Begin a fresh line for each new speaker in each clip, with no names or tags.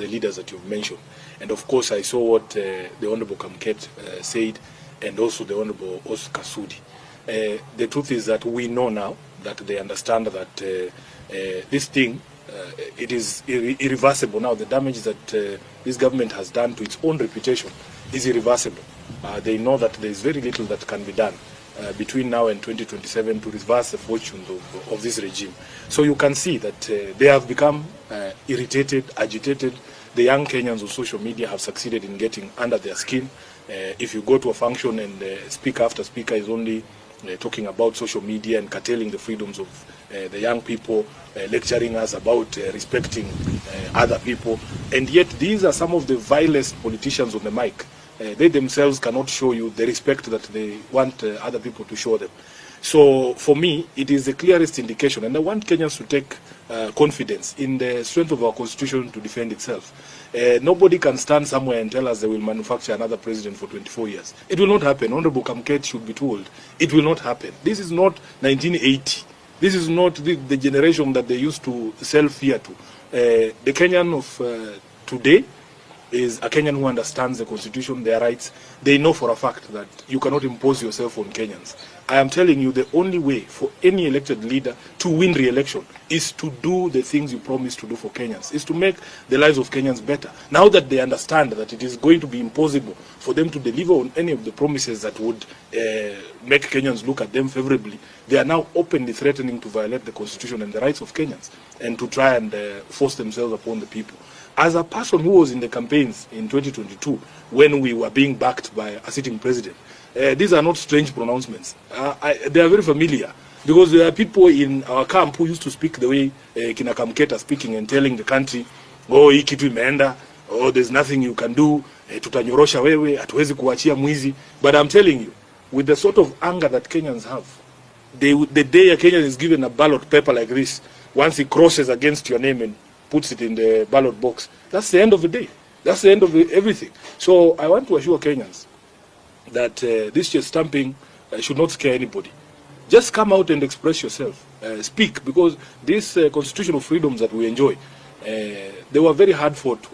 the leaders that you've mentioned. And of course, I saw what the Honorable Kamket said, and also the Honorable Oscar Sudi. The truth is that we know now that they understand that this thing, it is irreversible now. The damage that this government has done to its own reputation is irreversible. They know that there is very little that can be done between now and 2027 to reverse the fortunes of this regime. So you can see that they have become irritated, agitated. The young Kenyans on social media have succeeded in getting under their skin. If you go to a function and speaker after speaker is only talking about social media and curtailing the freedoms of the young people, lecturing us about respecting other people, and yet these are some of the vilest politicians on the mic. They themselves cannot show you the respect that they want other people to show them. So for me, it is the clearest indication, and I want Kenyans to take confidence in the strength of our constitution to defend itself. Nobody can stand somewhere and tell us they will manufacture another president for 24 years. It will not happen. Honorable Kamket should be told. It will not happen. This is not 1980. This is not the generation that they used to sell fear to. The Kenyan of today is a Kenyan who understands the constitution, their rights. They know for a fact that you cannot impose yourself on Kenyans. I am telling you, the only way for any elected leader to win re-election is to do the things you promise to do for Kenyans, is to make the lives of Kenyans better. Now that they understand that it is going to be impossible for them to deliver on any of the promises that would make Kenyans look at them favorably, they are now openly threatening to violate the constitution and the rights of Kenyans and to try and force themselves upon the people. As a person who was in the campaigns in 2022, when we were being backed by a sitting president, these are not strange pronouncements. They are very familiar, because there are people in our camp who used to speak the way Kina Kamketa speaking and telling the country, oh, hii kitu imeenda, oh, there's nothing you can do, tutanyorosha wewe, hatuwezi kuachia mwizi. But I'm telling you, with the sort of anger that Kenyans have, the day a Kenyan is given a ballot paper like this, once he crosses against your name and puts it in the ballot box, that's the end of the day. That's the end of everything. So I want to assure Kenyans that this chest stamping should not scare anybody. Just come out and express yourself. Speak, because these constitutional freedoms that we enjoy, they were very hard fought.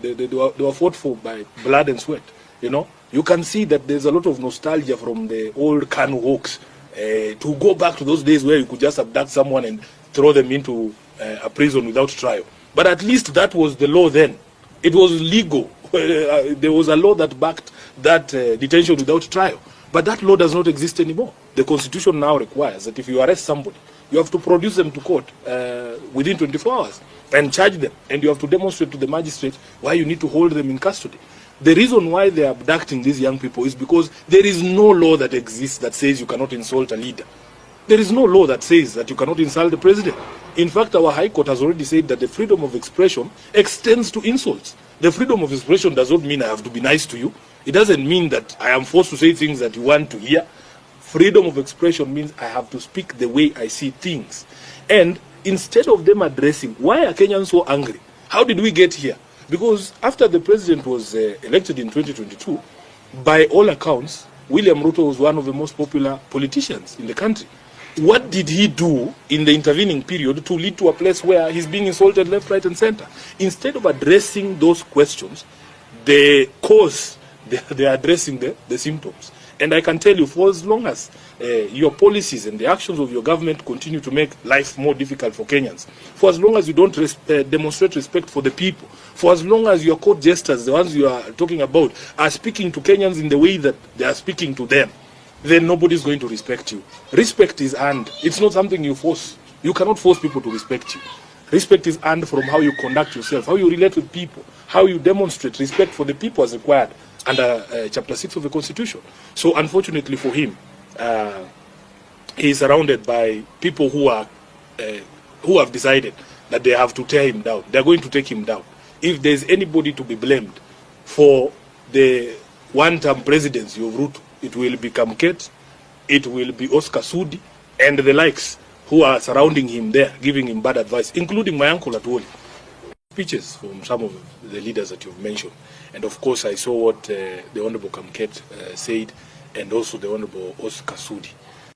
They were fought for by blood and sweat. You know, you can see that there's a lot of nostalgia from the old Kanu hawks to go back to those days where you could just abduct someone and throw them into a prison without trial. But at least that was the law then. It was legal. There was a law that backed that detention without trial. But that law does not exist anymore. The Constitution now requires that if you arrest somebody, you have to produce them to court within 24 hours and charge them. And you have to demonstrate to the magistrate why you need to hold them in custody. The reason why they are abducting these young people is because there is no law that exists that says you cannot insult a leader. There is no law that says that you cannot insult the president. In fact, our High Court has already said that the freedom of expression extends to insults. The freedom of expression does not mean I have to be nice to you. It doesn't mean that I am forced to say things that you want to hear. Freedom of expression means I have to speak the way I see things. And instead of them addressing, why are Kenyans so angry? How did we get here? Because after the president was elected in 2022, by all accounts, William Ruto was one of the most popular politicians in the country. What did he do in the intervening period to lead to a place where he's being insulted left, right, and center? Instead of addressing those questions, the cause, they are addressing the symptoms. And I can tell you, for as long as your policies and the actions of your government continue to make life more difficult for Kenyans, for as long as you don't demonstrate respect for the people, for as long as your court jesters, the ones you are talking about, are speaking to Kenyans in the way that they are speaking to them, then nobody is going to respect you. Respect is earned. It's not something you force. You cannot force people to respect you. Respect is earned from how you conduct yourself, how you relate with people, how you demonstrate respect for the people as required under Chapter 6 of the Constitution. So unfortunately for him, he is surrounded by people who have decided that they have to tear him down. They are going to take him down. If there is anybody to be blamed for the one-term presidency of Ruto, it will be Kamket, it will be Oscar Sudi, and the likes who are surrounding him there, giving him bad advice, including my uncle Atwoli. Speeches from some of the leaders that you've mentioned. And of course, I saw what the Honorable Kamket said, and also the Honorable Oscar Sudi.